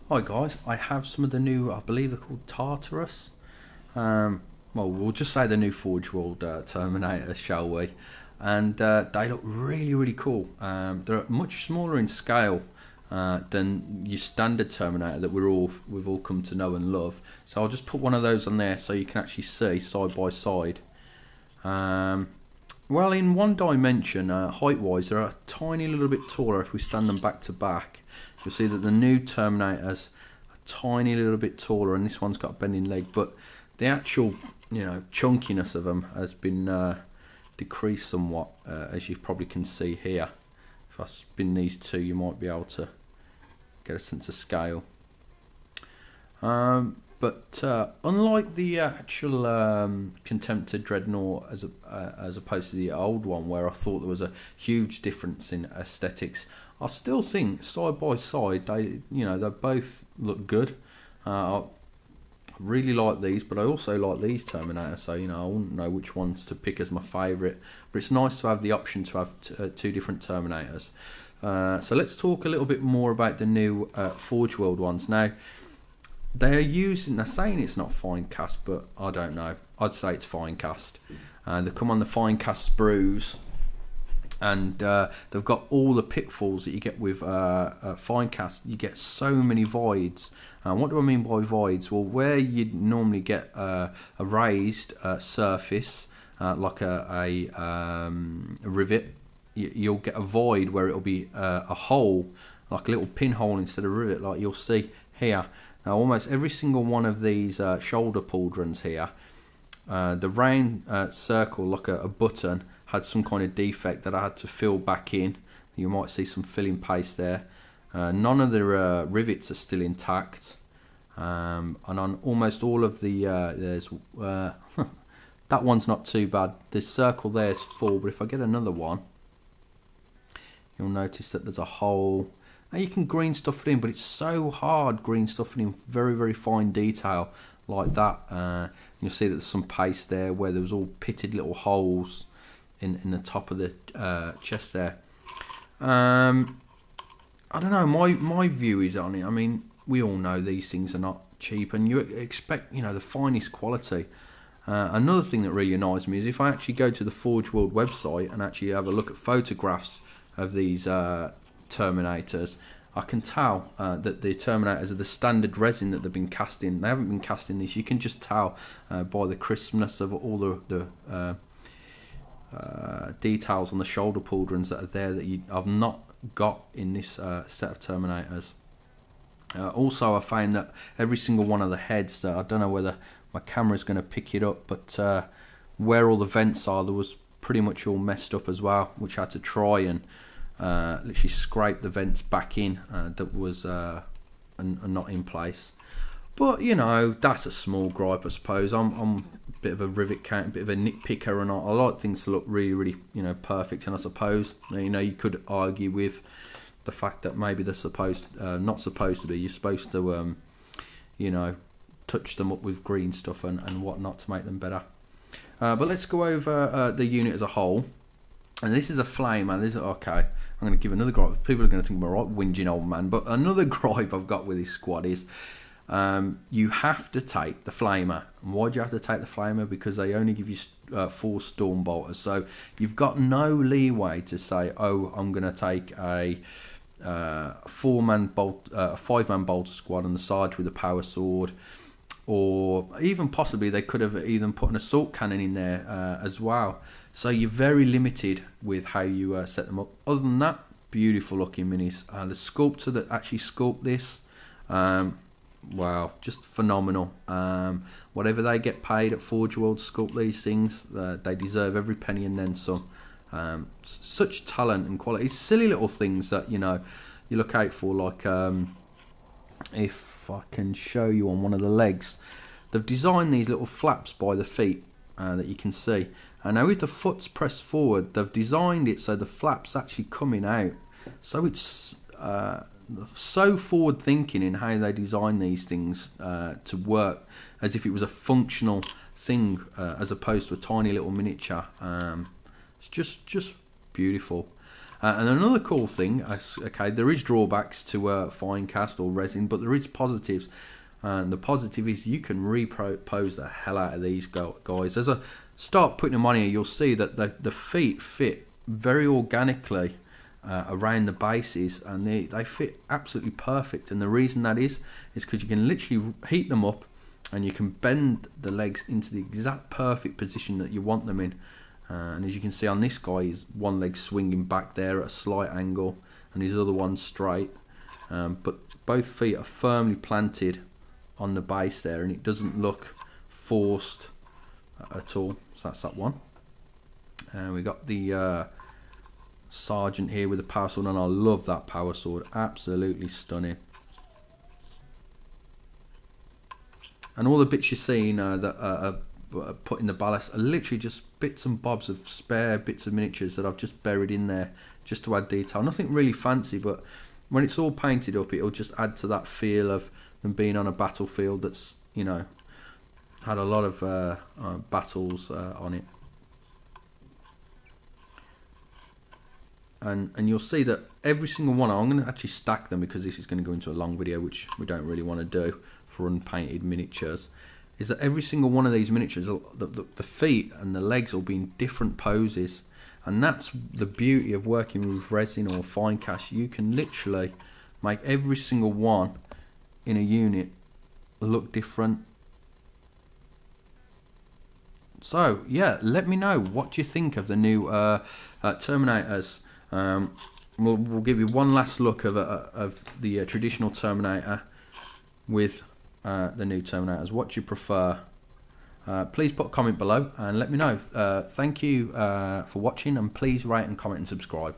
Hi guys, I have some of the new, I believe they're called Tartaros. Well, we'll just say the new Forgeworld Terminators, shall we? And they look really, really cool. They're much smaller in scale than your standard Terminator that we've all come to know and love. So I'll just put one of those on there so you can actually see side by side. Well, in one dimension, height-wise, they're a tiny little bit taller if we stand them back to back. You'll see that the new Terminator's a tiny little bit taller, and this one's got a bending leg, but the actual, chunkiness of them has been decreased somewhat, as you probably can see here. If I spin these two, you might be able to get a sense of scale. But unlike the actual Contemptor Dreadnought as opposed to the old one, where I thought there was a huge difference in aesthetics, I still think side by side they both look good. I really like these, but I also like these Terminators, so I wouldn't know which ones to pick as my favourite. But it's nice to have the option to have two different Terminators. So let's talk a little bit more about the new Forgeworld ones. Now, they're saying it's not fine cast, but I don't know. I'd say it's fine cast. They come on the fine cast sprues, and they've got all the pitfalls that you get with fine cast. You get so many voids. What do I mean by voids? Well, where you'd normally get a raised surface, like a rivet, you'll get a void where it'll be a hole, like a little pinhole instead of rivet, like you'll see here. Now, almost every single one of these shoulder pauldrons here, the round circle, like a button, had some kind of defect that I had to fill back in. You might see some filling paste there. None of the rivets are still intact, and on almost all of the there's that one's not too bad. This circle there is full, but if I get another one, you'll notice that there's a hole. Now you can green stuff it in, but it's so hard green stuffing in very, very fine detail like that. You'll see that there's some paste there where there was all pitted little holes in the top of the chest there. I don't know, my view is on it. I mean, we all know these things are not cheap, and you expect the finest quality. Another thing that really annoys me is if I actually go to the Forgeworld website and actually have a look at photographs of these Terminators, I can tell that the Terminators are the standard resin that they've been cast in. They haven't been cast in this. You can just tell by the crispness of all the details on the shoulder pauldrons that are there that I've not got in this set of Terminators. Also, I found that every single one of the heads, I don't know whether my camera's going to pick it up, but where all the vents are, there was pretty much all messed up as well, which I had to try and literally scrape the vents back in that was not in place. But that's a small gripe, I suppose. I'm a bit of a rivet count, a bit of a nitpicker, and I like things to look really, really perfect. And I suppose you could argue with the fact that maybe they're not supposed to be. You're supposed to touch them up with green stuff and whatnot to make them better. But let's go over the unit as a whole. And this is a flame, and this is okay. I'm going to give another gripe. People are going to think I'm a right whinging old man, but another gripe I've got with this squad is you have to take the flamer. And why do you have to take the flamer? Because they only give you 4 storm bolters, so you've got no leeway to say, oh, I'm going to take a 4-man bolt, a 5-man bolter squad on the side with a power sword, or even possibly they could have even put an assault cannon in there as well. So you're very limited with how you set them up. Other than that, beautiful looking minis. The sculptor that actually sculpted this, wow, just phenomenal. Whatever they get paid at Forgeworld to sculpt these things, they deserve every penny and then some. Such talent and quality. Silly little things that you look out for, like if I can show you on one of the legs, they've designed these little flaps by the feet that you can see. And now with the foot's pressed forward, they've designed it so the flap's actually coming out. So it's so forward thinking in how they design these things to work as if it was a functional thing as opposed to a tiny little miniature. It's just beautiful. And another cool thing, okay, there is drawbacks to fine cast or resin, but there is positives. And the positive is you can repose the hell out of these guys. As I start putting them on here, you'll see that the feet fit very organically around the bases, and they fit absolutely perfect. And the reason that is because you can literally heat them up, and you can bend the legs into the exact perfect position that you want them in. And as you can see on this guy, his one leg swinging back there at a slight angle, and his other one straight. But both feet are firmly planted on the base there, and it doesn't look forced at all. So that's that one. And we got the Sergeant here with the power sword, and I love that power sword, absolutely stunning. And all the bits you're seeing that are put in the ballast are literally just bits and bobs of spare bits of miniatures that I've just buried in there just to add detail. Nothing really fancy, but when it's all painted up, it'll just add to that feel of them being on a battlefield that's, you know, had a lot of battles on it. And you'll see that every single one, I'm going to actually stack them because this is going to go into a long video, which we don't really want to do for unpainted miniatures, is that every single one of these miniatures, the feet and the legs will be in different poses. And that's the beauty of working with resin or fine cast. You can literally make every single one in a unit look different. So yeah, let me know what you think of the new Terminators. We'll give you one last look of the traditional Terminator with the new Terminators. What do you prefer? Please put a comment below and let me know. Thank you for watching, and please rate and comment and subscribe.